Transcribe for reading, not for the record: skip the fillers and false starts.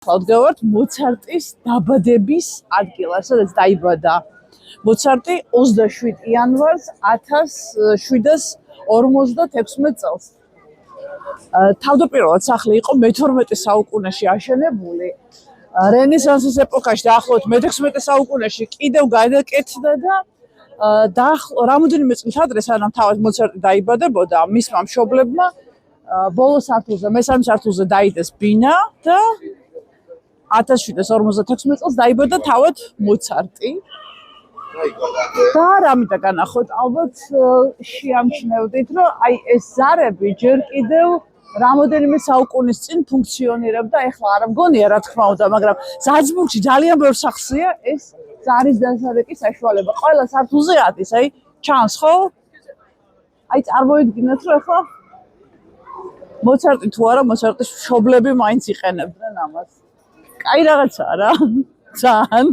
ვდგავართ მოცარტის დაბადების ადგილას, სადაც დაიბადა. მოცარტი 27 იანვარს 1756 წელს. თავდაპირველად სახლი იყო მე-12 საუკუნეში აშენებული. რენესანსის ეპოქაში დაახლოებით მე-16 საუკუნეში კიდევ გადაკეთდა და რამოდენიმე წლის ადრე, სანამ თავად მოცარტი დაიბადებოდა, მისმა მშობლებმა ბოლო სართულზე, მესამე სართულზე დაიდეს ბინა და 1756 წელს დაიბადა თავად მოცარტი. და რამით განახოთ, ალბათ შეამჩნევდით, რომ აი ეს ზარები ჯერ კიდევ რამოდენიმე საუკუნის წინ ფუნქციონირებდა, ეხლა არ მგონია რა თქმა უნდა, მაგრამ ზალცბურგში ძალიან ბევრ სახლია ეს ზარის დასადეკის საშუალება. ყველა სართულზე არის, აი ჩანს ხო? აი წარმოიდგინეთ, რომ ეხლა მოცარტი თუ არა, მოცარტის მშობლები მაინც იყენებდნენ ამას. კაი რაღაცაა რა. ძალიან